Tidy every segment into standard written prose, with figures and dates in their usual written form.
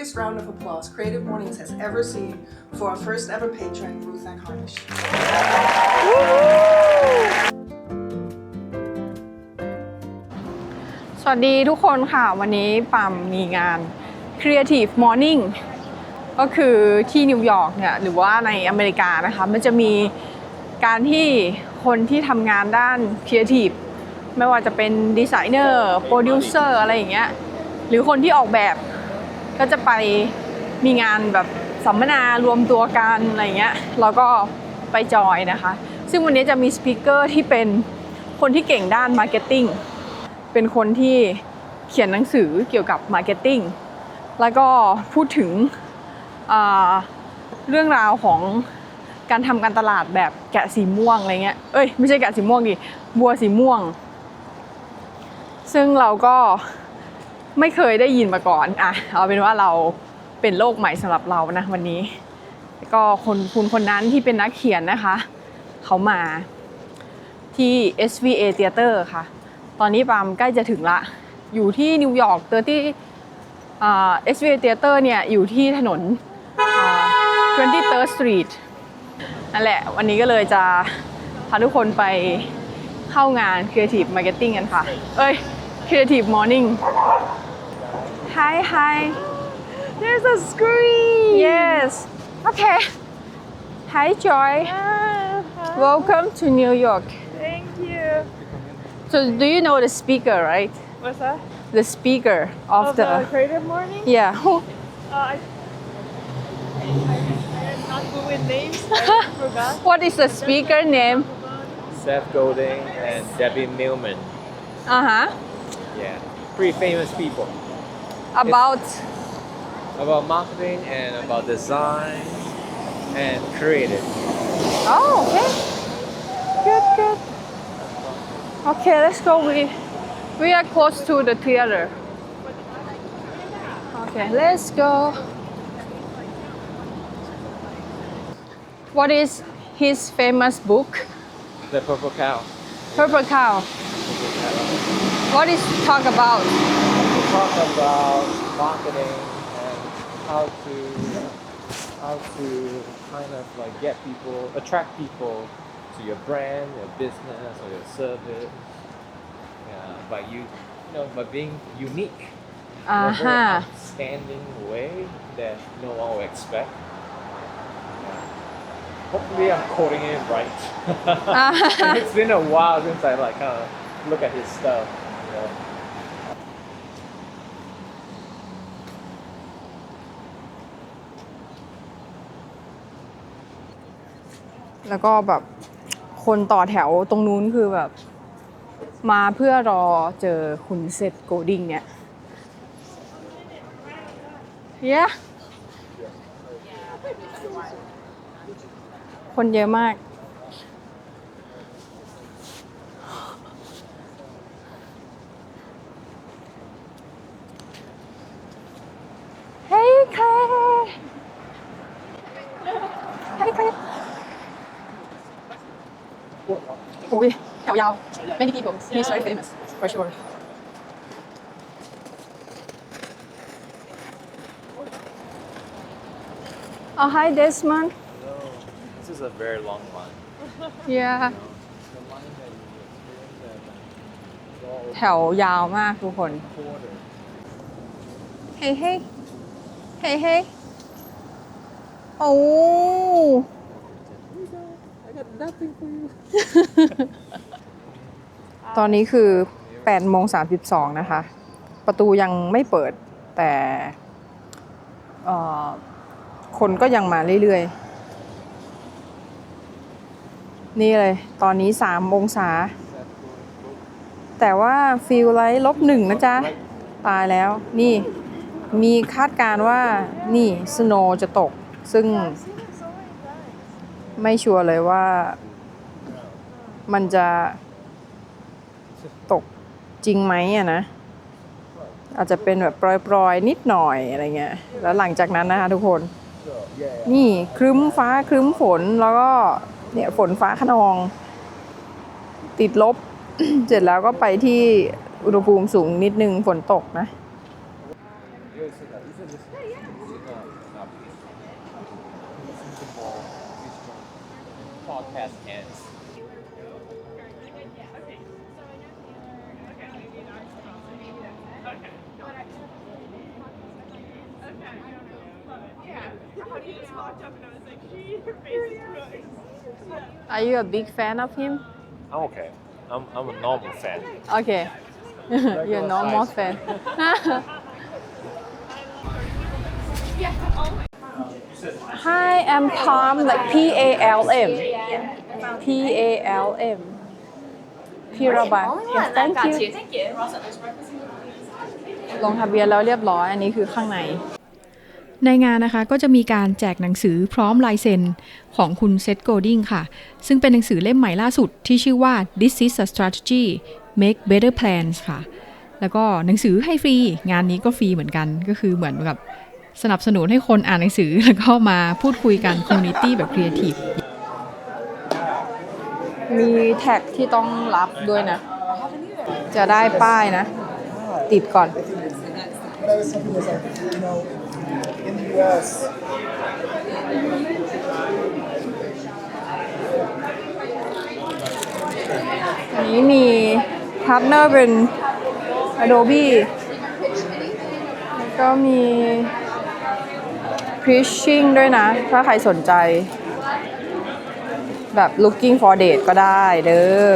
biggest round of applause Creative Mornings has ever seen for our first ever patron, Ruth and Harnish. สวัสดีทุกคนค่ะวันนี้ปั๊มมีงาน Creative Morning ก็คือที่นิวยอร์กเนี่ยหรือว่าในอเมริกานะคะมันจะมีการที่คนที่ทำงานด้าน Creative ไม่ว่าจะเป็นดีไซเนอร์โปรดิวเซอร์อะไรอย่างเงี้ยหรือคนที่ออกแบบก็จะไปมีงานแบบสัมมนารวมตัวกันอะไรเงี้ยแล้วก็ไปจอยนะคะซึ่งวันนี้จะมีสปีกเกอร์ที่เป็นคนที่เก่งด้านมาร์เก็ตติ้งเป็นคนที่เขียนหนังสือเกี่ยวกับมาร์เก็ตติ้งแล้วก็พูดถึงเรื่องราวของการทำการตลาดแบบแกะสีม่วงอะไรเงี้ยไม่ใช่แกะสีม่วงดิบัวสีม่วงซึ่งเราก็ไม่เคยได้ยินมาก่อนเอาเป็นว่าเราเป็นโลกใหม่สำหรับเรานะวันนี้ก็คนนั้นที่เป็นนักเขียนนะคะเขามาที่ SVA Theater ค่ะตอนนี้ปามใกล้จะถึงละอยู่ที่นิวยอร์กSVA Theater เนี่ยอยู่ที่ถนน23rd Street นั่นแหละวันนี้ก็เลยจะพาทุกคนไปเข้างาน Creative Marketing กันค่ะCreative Morning Hi There's a screen. Yes Okay Hi Joy Welcome to New York Thank you. So do you know the speaker right What's that? The speaker of the Creative Morning? Yeah I'm not good with names. I forgot. What is the speaker name Seth Goldin and Debbie Millman. Yeah Pretty famous people. About marketing and about design and creative. Oh, okay. Good. Okay, let's go. We are close to the theater. Okay, let's go. What is his famous book? The Purple Cow. Purple Cow. What is it talk about? We talk about marketing and how to kind of like attract people to your brand, your business, or your service. By by being unique in a very outstanding way that no one will expect. Hopefully, I'm quoting it right. It's been a while since I kind of look at his stuff. แล้วก็แบบคนต่อแถวตรงนู้นคือแบบมาเพื่อรอเจอคุณเซธโกลดิงเนี่ย Yeah คนเยอะมาก Hey Claire Hey Claire โอ้ยแถวยาว Many people He's very famous for sure Oh hi Desmond Hello. This is a very long line. Yeah The line that you experience แถวยาวมากทุกคน quarter. Hey โอ้ I got nothing for you. ตอนนี้คือ8:32นะคะประตูยังไม่เปิดแต่คนก็ยังมาเรื่อยๆนี่เลยตอนนี้3 องศาแต่ว่าฟีลไลท์-1นะจ๊ะตายแล้วนี่มีคาดการณ์ว่านี่สโนว์จะตกซึ่งไม่ชัวร์เลยว่ามันจะตกจริงไหมนะอาจจะเป็นแบบปรอยๆนิดหน่อยอะไรเงี้ยแล้วหลังจากนั้นนะคะทุกคนนี่ครึ้มฟ้าครึ้มฝนแล้วก็เนี่ยฝนฟ้าคะนองติดลบ เสร็จแล้วก็ไปที่อุณหภูมิสูงนิดนึงฝนตกนะ podcast ends. Are you a big fan of him? I'm okay. I'm a normal fan. Okay. You're a normal fan. Hi, I'm Palm, like PALM. PALM. Piraban. Yes, thank you. ลงทะเบียนแล้วเรียบร้อย อันนี้คือข้างใน ในงานนะคะก็จะมีการแจกหนังสือพร้อมลายเซ็นของคุณเซธ โกลดิงค่ะซึ่งเป็นหนังสือเล่มใหม่ล่าสุดที่ชื่อว่า This is a strategy make better plans ค่ะแล้วก็หนังสือให้ฟรีงานนี้ก็ฟรีเหมือนกันก็คือเหมือนกับสนับสนุนให้คนอ่านหนังสือแล้วก็มาพูดคุยกันคอมมูนิตี้แบบครีเอทีฟมีแท็กที่ต้องรับด้วยนะจะได้ป้ายนะติดก่อนIn the U.S. อันนี้มีพาร์ทเนอร์เป็น Adobe แล้วก็มี Preaching ด้วยนะถ้าใครสนใจแบบ looking for date ก็ได้เด้อ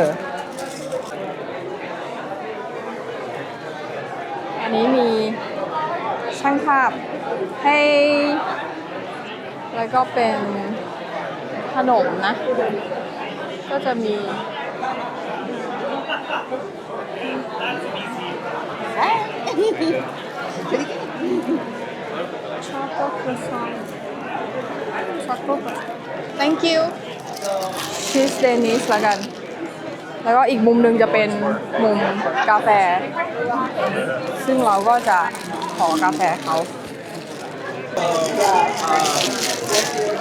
อันนี้มีช่างภาพให้แล้วก็เป็นขนมนะก็จะมีช็อกโกแลตซองช็อกโกแลต thank you ชีสเดนิสละกันแล้วก็อีกมุมหนึ่งจะเป็นมุมกาแฟซึ่งเราก็จะขอกาแฟเขา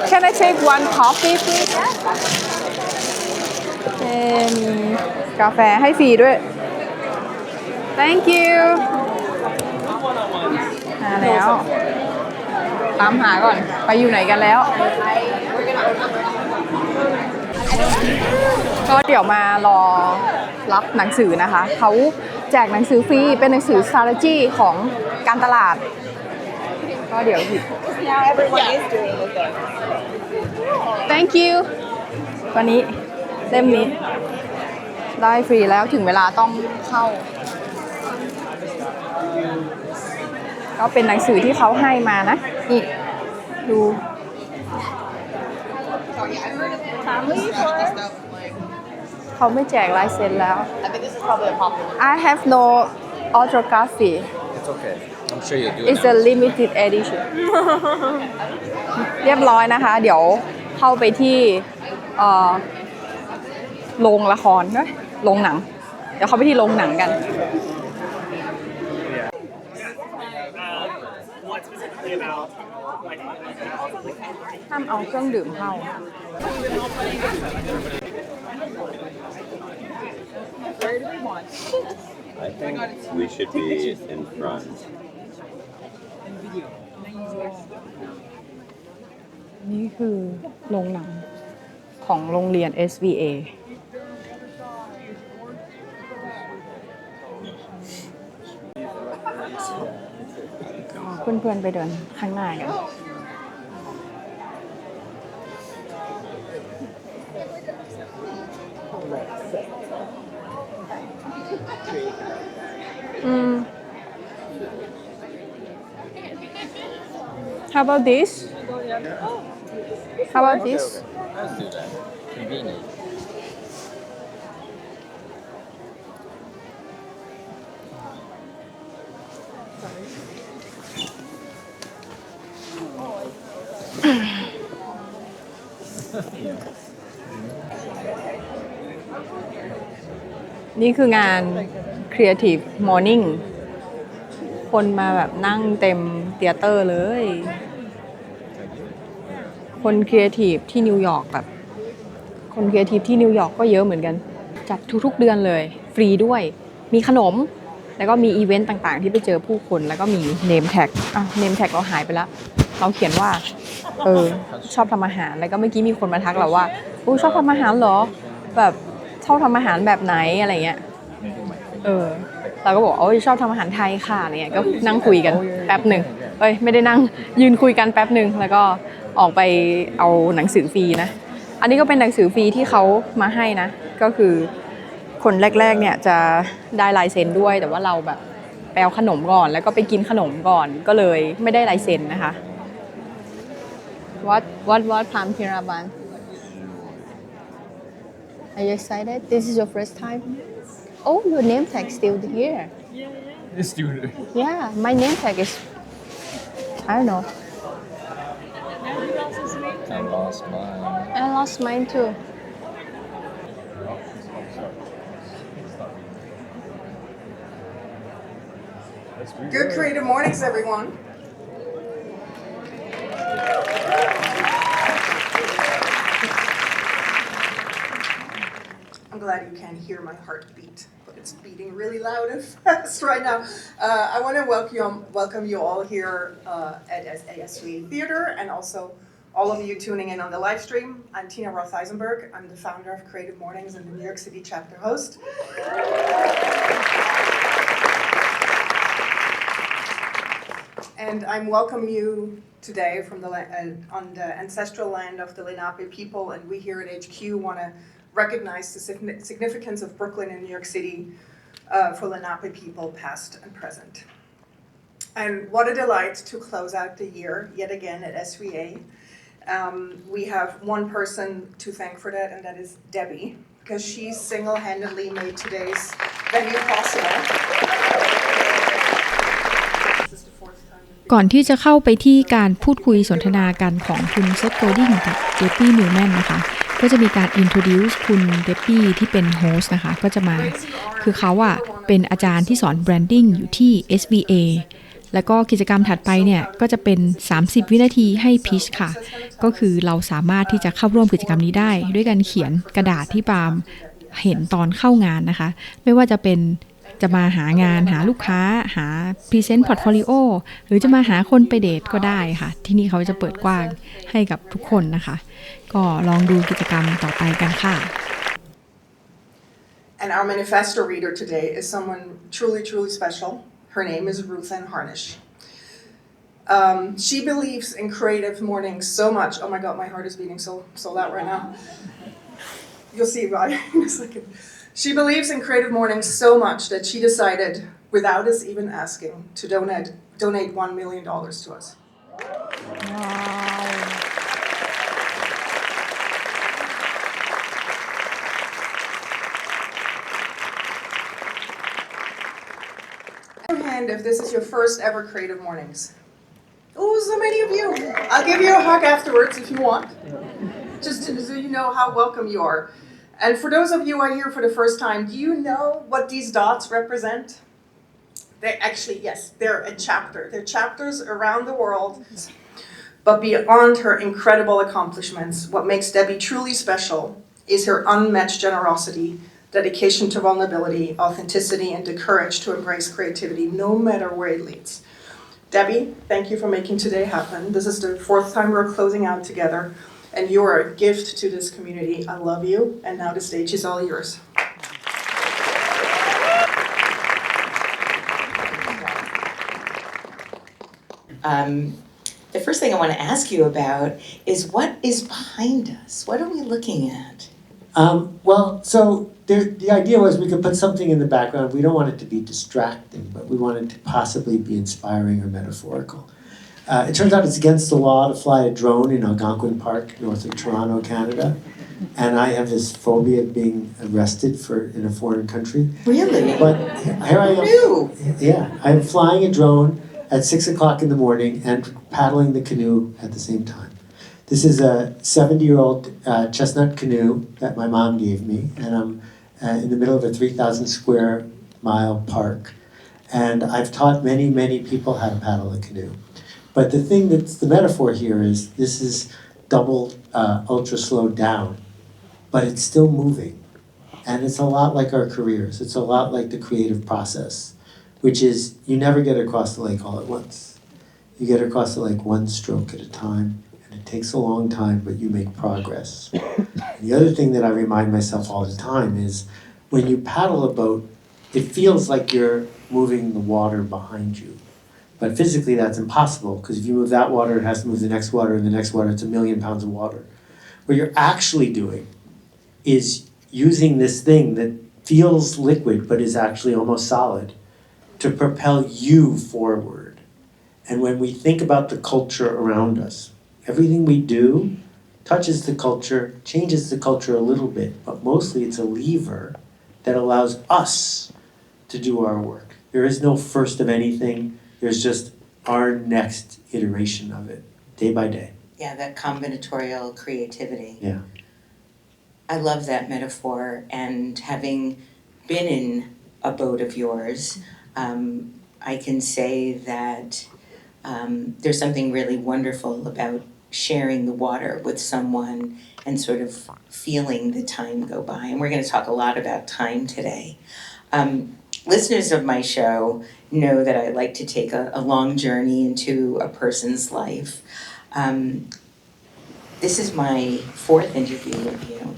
Can I take one coffee please มีกาแฟให้ฟรีด้วย Thank you มาแล้วตามหาก่อนไปอยู่ไหนกันแล้วก็เดี๋ยวมารอรับหนังสือนะคะเขาแจกหนังสือฟรีเป็นหนังสือ strategy ของการตลาดก็เดี๋ยวหยิบ Now everyone is doing it though. Thank you วันนี้เล่มนี้ได้ฟรีแล้วถึงเวลาต้องเข้าก็เป็นหนังสือที่เขาให้มานะนี่ดูเขาไม่แจกลายเซ็นแล้ว I think this is probably a popular. I have no autography It's okay. I'm sure you'll do it. It's a limited edition เรียบร้อยนะคะเดี๋ยวเข้าไปที่โรงละครโรงหนังเดี๋ยวเข้าไปที่โรงหนังกันห้ามเอาเครื่องดื่มเข้า I think we should be in front. นี่คือโรงหนังของโรงเรียน SVA เพื่อนๆไปเดินข้างหน้ากันHow about this? How about this? Let's do that. Convenient.นี่คืองาน Creative Morning คนมาแบบนั่งเต็มเธียเตอร์เลยคนครีเอทีฟที่นิวยอร์กแบบคนครีเอทีฟที่นิวยอร์กก็เยอะเหมือนกันจัดทุกๆเดือนเลยฟรีด้วยมีขนมแล้วก็มีอีเวนต์ต่างๆที่ไปเจอผู้คนแล้วก็มีเนมแท็กเนมแท็กเราหายไปแล้ว เราเขียนว่าชอบทำอาหารแล้วก็เมื่อกี้มีคนมาทักเราว่าชอบทำอาหารเหรอแบบชอบทำอาหารแบบไหนอะไรเงี้ยเราก็บอกชอบทำอาหารไทยค่ะอะไรเงี้ยก็นั่งคุยกันแป๊บหนึ่งไม่ได้นั่งยืนคุยกันแป๊บหนึ่งแล้วก็ออกไปเอาหนังสือฟรีนะอันนี้ก็เป็นหนังสือฟรีที่เขามาให้นะก็คือคนแรกๆเนี่ยจะได้ลายเซ็นด้วยแต่ว่าเราแบบไปเอาขนมก่อนแล้วก็ไปกินขนมก่อนก็เลยไม่ได้ลายเซ็นนะคะWhat Palm Kiraban Are you excited? This is your first time? Oh, your name tag still here. It's still there. Yeah, my name tag is I don't know. I lost mine. I lost mine too. Good creative mornings, everyone. I'm glad you can't hear my heartbeat, but it's beating really loud and fast right now. I want to welcome you all here at SVA Theater and also all of you tuning in on the live stream. I'm Tina Roth-Eisenberg. I'm the founder of Creative Mornings and the New York City chapter host. And I'm welcoming you today from on the ancestral land of the Lenape people, and we here at HQ want to recognize the significance of Brooklyn and New York City for Lenape people, past and present. And what a delight to close out the year yet again at SVA. We have one person to thank for that, and that is Debbie, because she single-handedly made today's venue possible. ก่อนที่จะเข้าไปที่การพูดคุยสนทนากันของคุณเซธ โกลดิงกับเดปปี้นิวแมนนะคะก็จะมีการ introduce คุณเดปปี้ที่เป็นโฮสต์นะคะก็จะมาคือเขาเป็นอาจารย์ที่สอน branding อยู่ที่ SVA แล้วก็กิจกรรมถัดไปเนี่ยก็จะเป็น30วินาทีให้ pitch ค่ะก็คือเราสามารถที่จะเข้าร่วมกิจกรรมนี้ได้ด้วยการเขียนกระดาษที่ปาล์มเห็นตอนเข้างานนะคะไม่ว่าจะมาหางานหาลูกค้าหา present portfolio หรือจะมาหาคนไปเดทก็ได้ค่ะที่นี่เขาจะเปิดกว้างให้กับทุกคนนะคะก็ลองดูกิจกรรมต่อไปกันค่ะ And our manifesto reader today is someone truly, truly special. Her name is Ruth Ann Harnish. She believes in creative mornings so much. Oh my God, my heart is beating so loud right now. You'll see why in a second. She believes in creative mornings so much that she decided, without us even asking, to donate $1 million to us. Wow. Hand if this is your first ever creative mornings. Oh, so many of you. I'll give you a hug afterwards if you want. Just so you know how welcome you are. And for those of you who are here for the first time, do you know what these dots represent? They're actually, yes, they're a chapter. They're chapters around the world. But beyond her incredible accomplishments, what makes Debbie truly special is her unmatched generosity, dedication to vulnerability, authenticity, and the courage to embrace creativity, no matter where it leads. Debbie, thank you for making today happen. This is the fourth time we're closing out together, and you are a gift to this community. I love you, and now the stage is all yours. The first thing I want to ask you about is what is behind us? What are we looking at? The idea was we could put something in the background. We don't want it to be distracting, but we want it to possibly be inspiring or metaphorical. It turns out it's against the law to fly a drone in Algonquin Park, north of Toronto, Canada. And I have this phobia of being arrested in a foreign country. Really? But here I am. New. Yeah, I'm flying a drone at 6 o'clock in the morning and paddling the canoe at the same time. This is a 70-year-old chestnut canoe that my mom gave me, and I'm in the middle of a 3,000 square mile park. And I've taught many, many people how to paddle a canoe. But the thing that's the metaphor here is this is double ultra slowed down, but it's still moving. And it's a lot like our careers. It's a lot like the creative process, which is you never get across the lake all at once. You get across it like one stroke at a time, and it takes a long time, but you make progress. And the other thing that I remind myself all the time is when you paddle a boat, it feels like you're moving the water behind you. But physically that's impossible, because if you move that water, it has to move the next water, and the next water, it's 1,000,000 pounds of water. What you're actually doing is using this thing that feels liquid but is actually almost solid to propel you forward. And when we think about the culture around us, everything we do touches the culture, changes the culture a little bit, but mostly it's a lever that allows us to do our work. There is no first of anything. There's just our next iteration of it, day by day. Yeah, that combinatorial creativity. Yeah. I love that metaphor, and having been in a boat of yours, I can say that there's something really wonderful about sharing the water with someone and sort of feeling the time go by. And we're going to talk a lot about time today. Listeners of my show know that I like to take a long journey into a person's life. This is my fourth interview with you.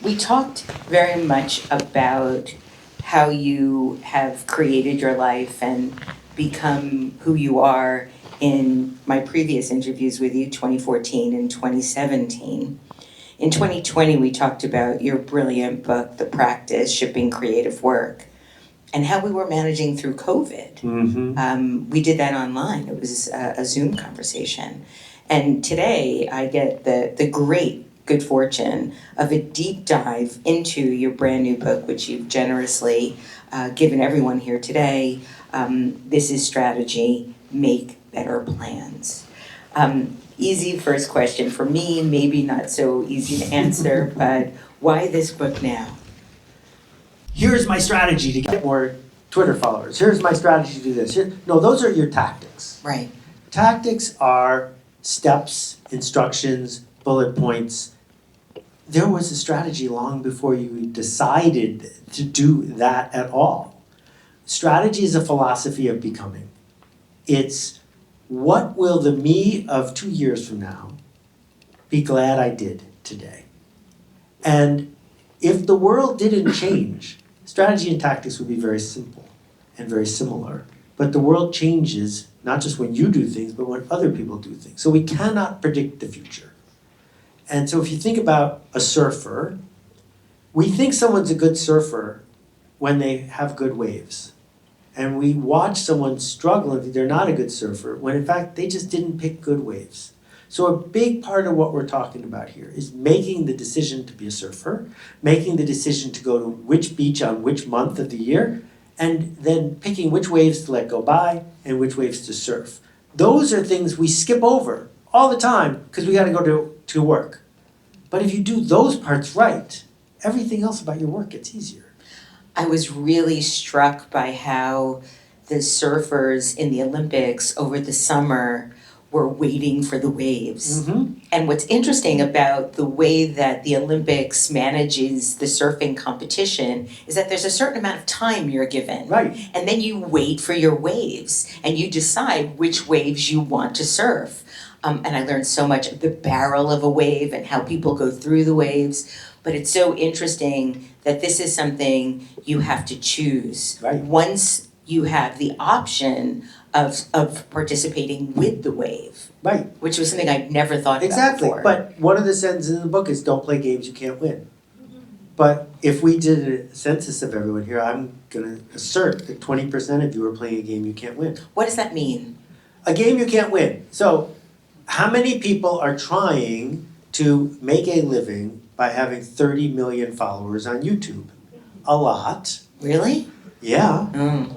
We talked very much about how you have created your life and become who you are in my previous interviews with you, 2014 and 2017. In 2020, we talked about your brilliant book, The Practice, Shipping Creative Work, and how we were managing through COVID. Mm-hmm. We did that online. It was a Zoom conversation. And today I get the great good fortune of a deep dive into your brand new book, which you've generously given everyone here today. This is Strategy, Make Better Plans. Easy first question for me, maybe not so easy to answer, but why this book now? Here's my strategy to get more Twitter followers. Here's my strategy to do this. No, those are your tactics. Right. Tactics are steps, instructions, bullet points. There was a strategy long before you decided to do that at all. Strategy is a philosophy of becoming. It's what will the me of 2 years from now be glad I did today? And if the world didn't change, strategy and tactics would be very simple and very similar. But the world changes not just when you do things, but when other people do things. So we cannot predict the future. And so if you think about a surfer, we think someone's a good surfer when they have good waves. And we watch someone struggle and think they're not a good surfer, when in fact they just didn't pick good waves. So a big part of what we're talking about here is making the decision to be a surfer, making the decision to go to which beach on which month of the year, and then picking which waves to let go by and which waves to surf. Those are things we skip over all the time because we got to go to work. But if you do those parts right, everything else about your work gets easier. I was really struck by how the surfers in the Olympics over the summer were waiting for the waves. Mm-hmm. And what's interesting about the way that the Olympics manages the surfing competition is that there's a certain amount of time you're given. Right. And then you wait for your waves and you decide which waves you want to surf. And I learned so much of the barrel of a wave and how people go through the waves. But it's so interesting that this is something you have to choose. Right. Once you have the option of participating with the wave. Right. Which was something I'd never thought Exactly. about before. But one of the sentences in the book is don't play games you can't win. But if we did a census of everyone here, I'm going to assert that 20% of you are playing a game you can't win. What does that mean? A game you can't win. So how many people are trying to make a living by having 30 million followers on YouTube? A lot. Really? Yeah.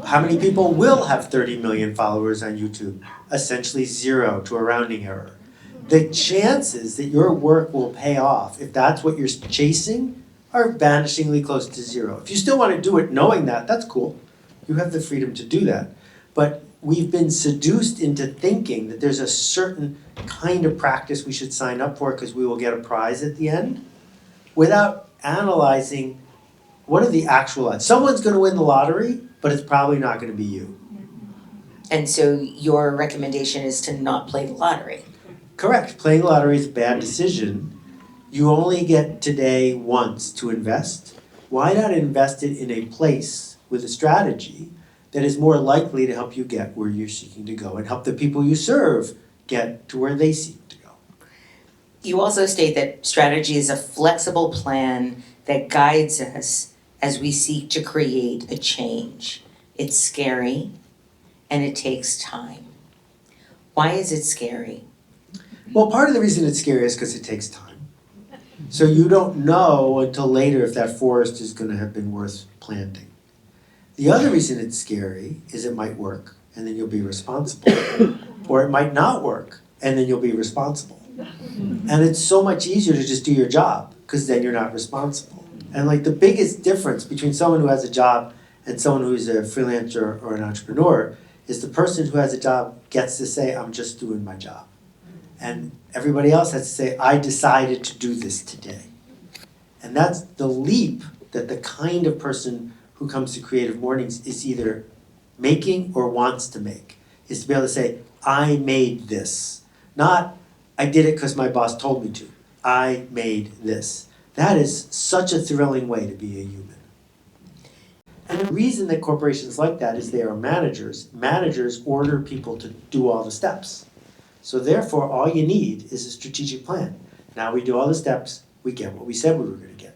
How many people will have 30 million followers on YouTube? Essentially 0 to a rounding error. The chances that your work will pay off, if that's what you're chasing, are vanishingly close to 0. If you still want to do it knowing that, that's cool. You have the freedom to do that. But we've been seduced into thinking that there's a certain kind of practice we should sign up for because we will get a prize at the end, without analyzing what are the actual odds. Someone's going to win the lottery, but it's probably not going to be you. And so your recommendation is to not play the lottery. Correct. Playing the lottery is a bad decision. You only get today once to invest. Why not invest it in a place with a strategy that is more likely to help you get where you're seeking to go and help the people you serve get to where they seek to go? You also state that strategy is a flexible plan that guides us as we seek to create a change. It's scary and it takes time. Why is it scary? Well, part of the reason it's scary is because it takes time. So you don't know until later if that forest is going to have been worth planting. The other reason it's scary is it might work and then you'll be responsible. Or it might not work and then you'll be responsible. And it's so much easier to just do your job because then you're not responsible. And like the biggest difference between someone who has a job and someone who's a freelancer or an entrepreneur is the person who has a job gets to say, I'm just doing my job. And everybody else has to say, I decided to do this today. And that's the leap that the kind of person who comes to Creative Mornings is either making or wants to make, is to be able to say, I made this. Not, I did it because my boss told me to. I made this. That is such a thrilling way to be a human. And the reason that corporations like that is they are managers. Managers order people to do all the steps. So therefore, all you need is a strategic plan. Now we do all the steps, we get what we said we were going to get.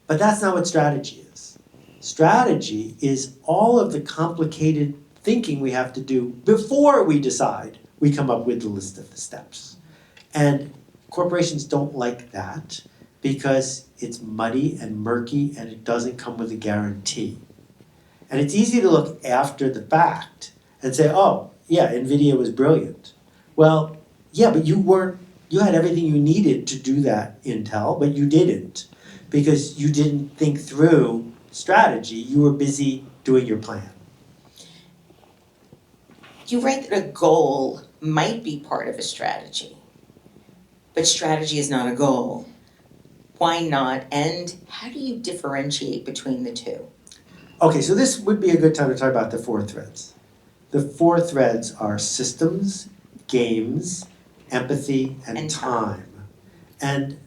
But that's not what strategy is. Strategy is all of the complicated thinking we have to do before we decide we come up with the list of the steps. And corporations don't like that because it's muddy and murky and it doesn't come with a guarantee. And it's easy to look after the fact and say, oh, yeah, NVIDIA was brilliant. Well, yeah, but you had everything you needed to do that, Intel, but you didn't because you didn't think through strategy. You were busy doing your plan. You write that a goal might be part of a strategy, but strategy is not a goal. Why not? And how do you differentiate between the two? Okay, so this would be a good time to talk about the 4 threads. The 4 threads are systems, games, empathy, and time. And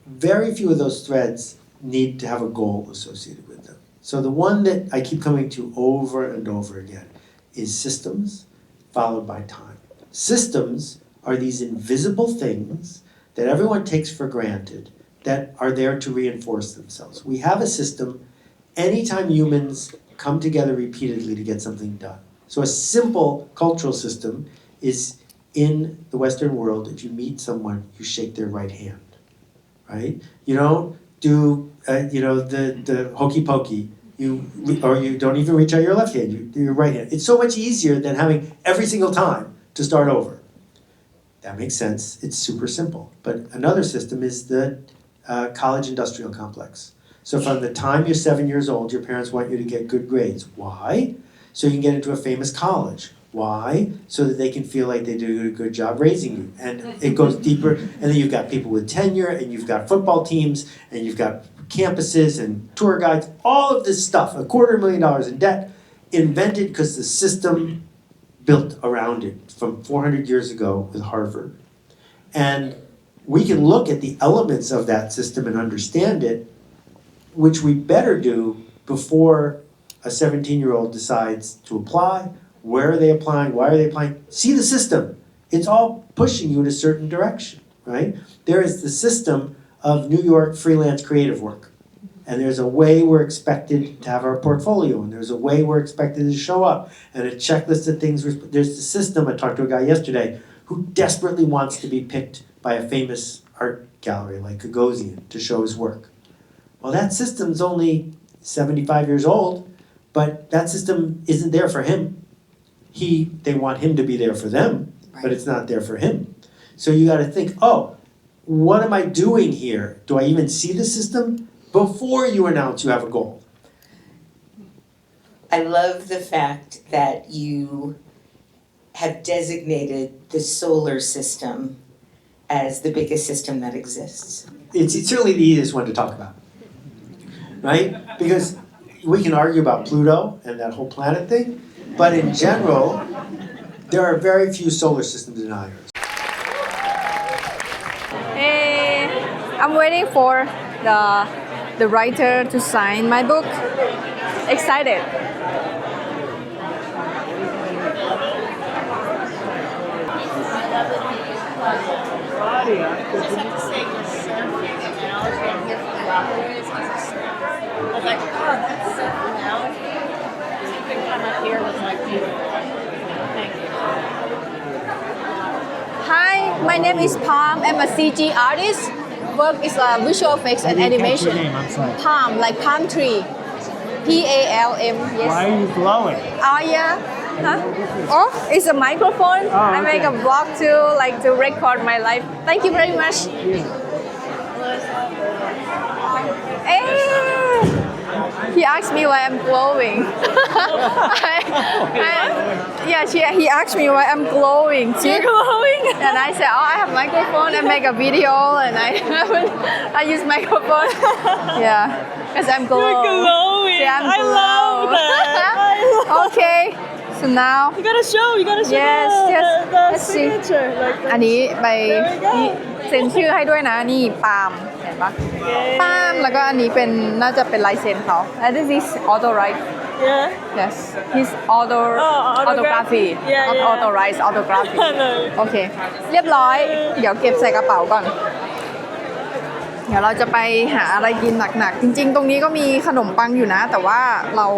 very few of those threads need to have a goal associated with them. So the one that I keep coming to over and over again is systems, followed by time. Systems are these invisible things that everyone takes for granted that are there to reinforce themselves. We have a system anytime humans come together repeatedly to get something done. So a simple cultural system is in the Western world, if you meet someone, you shake their right hand, right? You don't do, the hokey pokey. You don't even reach out your left hand, you do your right hand. It's so much easier than having every single time to start over. That makes sense. It's super simple. But another system is the college industrial complex. So from the time you're 7 years old, your parents want you to get good grades. Why? So you can get into a famous college. Why? So that they can feel like they did a good job raising you. And it goes deeper. And then you've got people with tenure, and you've got football teams, and you've got campuses and tour guides, all of this stuff, $250,000 in debt, invented because the system built around it from 400 years ago with Harvard. And we can look at the elements of that system and understand it, which we better do before a 17-year-old decides to apply. Where are they applying? Why are they applying? See the system. It's all pushing you in a certain direction, right? There is the system of New York freelance creative work. And there's a way we're expected to have our portfolio, and there's a way we're expected to show up, and a checklist of things. There's the system. I talked to a guy yesterday who desperately wants to be picked by a famous art gallery like Gagosian to show his work. Well, that system's only 75 years old, but that system isn't there for him. They want him to be there for them, but it's not there for him. So you got to think, oh, what am I doing here? Do I even see the system? Before you announce you have a goal. I love the fact that you have designated the solar system as the biggest system that exists. It's certainly the easiest one to talk about, right? Because we can argue about Pluto and that whole planet thing, But in general, there are very few solar system deniers. Hey, I'm waiting for the writer to sign my book. Excited. Hi, my name is Palm. I'm a CG artist. Work is visual effects and animation. Palm, like palm tree. Palm. Yes. Why are you glowing? Oh yeah. Huh? Oh, it's a microphone. I make a vlog to record my life. Thank you very much. Hey. He asked me why I'm glowing. He asked me why I'm glowing. You're glowing? And I said, I have microphone and make a video and I use microphone. Yeah, because I'm glowing. You're glowing. Yeah, I'm I love that. Okay, so now. You gotta show Yes. the Let's see. signature. Like อันนี้ไปเซ็นชื่อให้ด้วยนะนี่ปาล์มเห็นปะปาล์มแล้วก็อันนี้เป็นน่าจะเป็นลายเซ็นเขา and this is auto right yeah. yes his autography Yeah, not yeah. authorized autography No. โอเคเรียบร้อยเดี๋ยวเก็บใส่กระเป๋าก่อนเดี๋ยวเราจะไปหาอะไรกินหนักๆจริงๆตรงนี้ก็มีขนมปังอยู่นะแต่ว่าเรา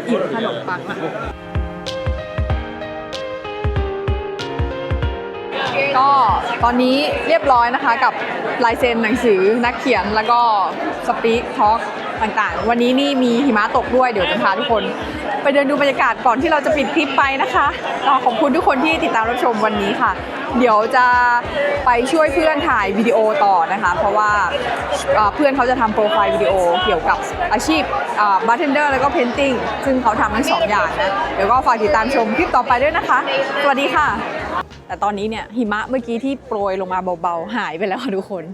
อิ่มขนมปังอะก็ตอนนี้เรียบร้อยนะคะกับลายเซ็นหนังสือนักเขียนแล้วก็สปีกทอล์กต่างๆวันนี้นี่มีหิมะตกด้วยเดี๋ยวจะพาทุกคนไปเดินดูบรรยากาศก่อนที่เราจะปิดคลิปไปนะคะก็ขอบคุณทุกคนที่ติดตามรับชมวันนี้ค่ะเดี๋ยวจะไปช่วยเพื่อนถ่ายวิดีโอต่อนะคะเพราะว่าเพื่อนเขาจะทำโปรไฟล์วิดีโอเกี่ยวกับอาชีพบาร์เทนเดอร์แล้วก็เพนติ้งซึ่งเขาทำทั้งสองอย่างนะเดี๋ยวก็ฝากติดตามชมคลิปต่อไปด้วยนะคะสวัสดีค่ะแต่ตอนนี้เนี่ยหิมะเมื่อกี้ที่โปรยลงมาเบาๆหายไปแล้วค่ะทุกคน